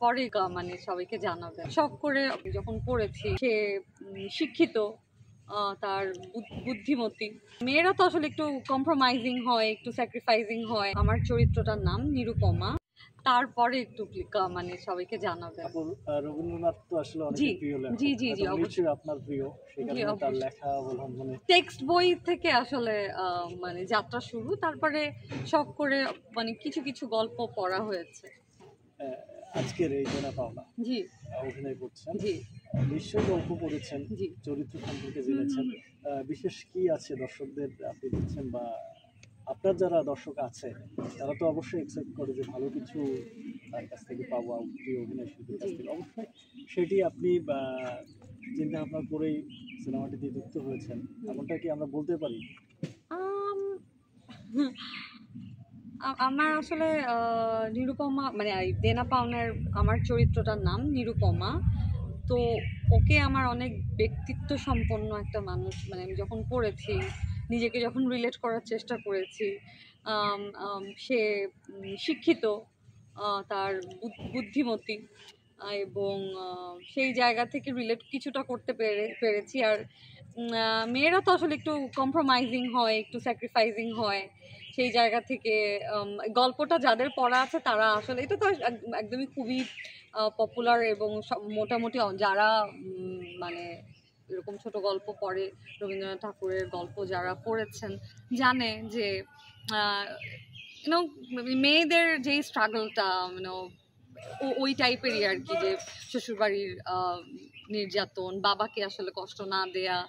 তারপরে মানে সবাইকে জানাবে। শখ করে যখন পড়েছি সে শিক্ষিত, তার বুদ্ধিমতী। মেয়েরা তো আসলে একটু কম্প্রোমাইজিং হয়, একটু স্যাক্রিফাইসিং হয়। আমার চরিত্রটার নাম নিরুপমা। তারপরে একটু মানে সবাইকে জানাবে। রবীন্দ্রনাথ তো আসলে অনেক প্রিয় লেখক। জি জি জি, অবশ্যই আপনার প্রিয়, সেই কারণে তার লেখা মানে টেক্সট বই থেকে আসলে মানে যাত্রা শুরু, তারপরে শখ করে মানে কিছু কিছু গল্প পড়া হয়েছে। আজকের এই দেনা পাওনা জি অভিনয় করছেন, জি নিশ্চয়ই গল্প পড়েছেন, জি, চরিত্র সম্পর্কে জেনেছেন। বিশেষ কি আছে দর্শকদের আপনি দিচ্ছেন, বা আপনার যারা দর্শক আছে তারা তো অবশ্যই এক্সপেক্ট করে যে ভালো কিছু তার কাছ থেকে পাওয়া, প্রিয় অভিনয় শিল্পীর কাছ থেকে। অবশ্যই সেটি আপনি চিন্তা ভাবনা করেই সিনেমাটিতে যুক্ত হয়েছেন, এমনটা কি আমরা বলতে পারি? আমার আসলে নিরুপমা মানে দেনা পাওনার আমার চরিত্রটার নাম নিরুপমা। তো ওকে আমার অনেক ব্যক্তিত্ব সম্পন্ন একটা মানুষ, মানে আমি যখন পড়েছি, নিজেকে যখন রিলেট করার চেষ্টা করেছি। সে শিক্ষিত, তার বুদ্ধিমতী, এবং সেই জায়গা থেকে রিলেট কিছুটা করতে পেরেছি। আর মেয়েরা তো আসলে একটু কম্প্রোমাইজিং হয়, একটু স্যাক্রিফাইসিং হয়। সেই জায়গা থেকে গল্পটা যাদের পড়া আছে তারা আসলে, এটা তো একদমই খুবই পপুলার, এবং মোটামুটি যারা মানে এরকম ছোট গল্প পড়ে, রবীন্দ্রনাথ ঠাকুরের গল্প যারা পড়েছেন জানে যে মেয়েদের যেই স্ট্রাগলটা ওই টাইপেরই আর কি, যে শ্বশুরবাড়ির নির্যাতন, বাবাকে আসলে কষ্ট না দেয়া,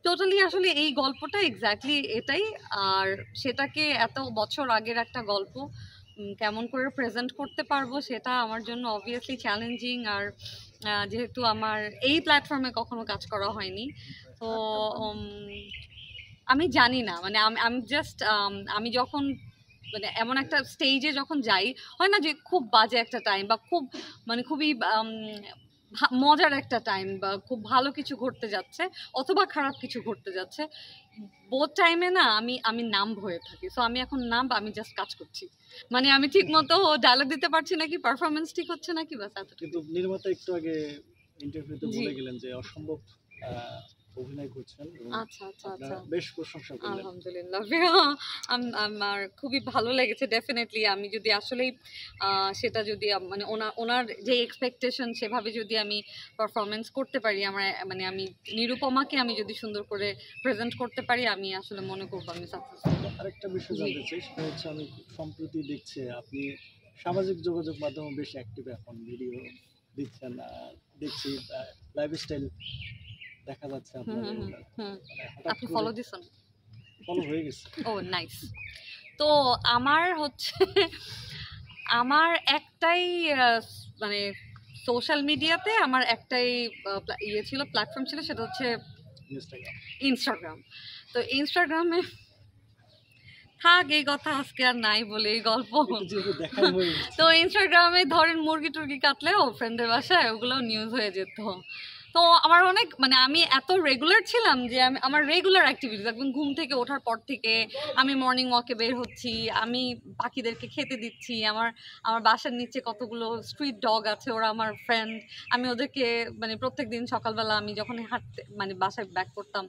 টোটালি আসলে এই গল্পটা এক্স্যাক্টলি এটাই। আর সেটাকে এত বছর আগের একটা গল্প কেমন করে প্রেজেন্ট করতে পারবো সেটা আমার জন্য অবভিয়াসলি চ্যালেঞ্জিং। আর যেহেতু আমার এই প্ল্যাটফর্মে কখনো কাজ করা হয়নি, তো আমি জানি না, মানে আমি জাস্ট আমি যখন মানে এমন একটা স্টেজে যখন যাই, হয় না যে খুব বাজে একটা টাইম, বা খুব মানে খুবই মজার একটা টাইম, বা খুব ভালো কিছু ঘটতে যাচ্ছে অথবা খারাপ কিছু ঘটতে যাচ্ছে, বোথ টাইমে না আমি নাম্ব হয়ে থাকি। সো আমি এখন নাম্ব, আমি জাস্ট কাজ করছি, মানে আমি ঠিক মতো ডায়লগ দিতে পারছি নাকি, পারফরমেন্স ঠিক হচ্ছে নাকি, বাস এত। কিন্তু নির্মাতা একটু আগে ইন্টারভিউতে বলে গেলেন যে অসম্ভব অভিনয় করছেন। আচ্ছা আচ্ছা আচ্ছা, বেশ প্রশংসা করলেন। আলহামদুলিল্লাহ, আমার খুবই ভালো লেগেছে। ডেফিনেটলি আমি যদি আসলেই সেটা যদি মানে ওনার যে এক্সপেকটেশন সেভাবে যদি আমি পারফরমেন্স করতে পারি, আমার মানে আমি নিরুপমাকে আমি যদি সুন্দর করে প্রেজেন্ট করতে পারি, আমি আসলে মনে করবো আমি সাকসেসফুল। আরেকটা বিষয় জানতে চাই, সেটা হচ্ছে আমি সম্প্রতি দেখছি আপনি সামাজিক যোগাযোগ মাধ্যমে বেশ অ্যাক্টিভ, এখন ভিডিও দিচ্ছেন, দেখছি লাইফস্টাইল দেখা যাচ্ছে আপনার। আপনি ফলো দিছেন? ফলো হয়ে গেছে। ও নাইস। তো আমার হচ্ছে আমার একটাই মানে সোশ্যাল মিডিয়াতে আমার একটাই ইয়ে ছিল, প্ল্যাটফর্ম ছিল, সেটা হচ্ছে ইনস্টাগ্রাম। তো ইনস্টাগ্রামে থাক, এই কথা আজকে আর নাই বলে এই গল্প। তো ইনস্টাগ্রামে ধরেন মুরগি টুরগি কাটলেও ফ্রেন্ডের বাসায় ওগুলো নিউজ হয়ে যেত। তো আমার অনেক মানে আমি এত রেগুলার ছিলাম যে আমি আমার রেগুলার অ্যাক্টিভিটিস, একদম ঘুম থেকে ওঠার পর থেকে আমি মর্নিং ওয়াকে বের হচ্ছি, আমি পাখিদেরকে খেতে দিচ্ছি, আমার বাসার নিচে কতগুলো স্ট্রিট ডগ আছে, ওরা আমার ফ্রেন্ড, আমি ওদেরকে মানে প্রত্যেক দিন সকালবেলা আমি যখন হাঁটতে মানে বাসায় ব্যাক করতাম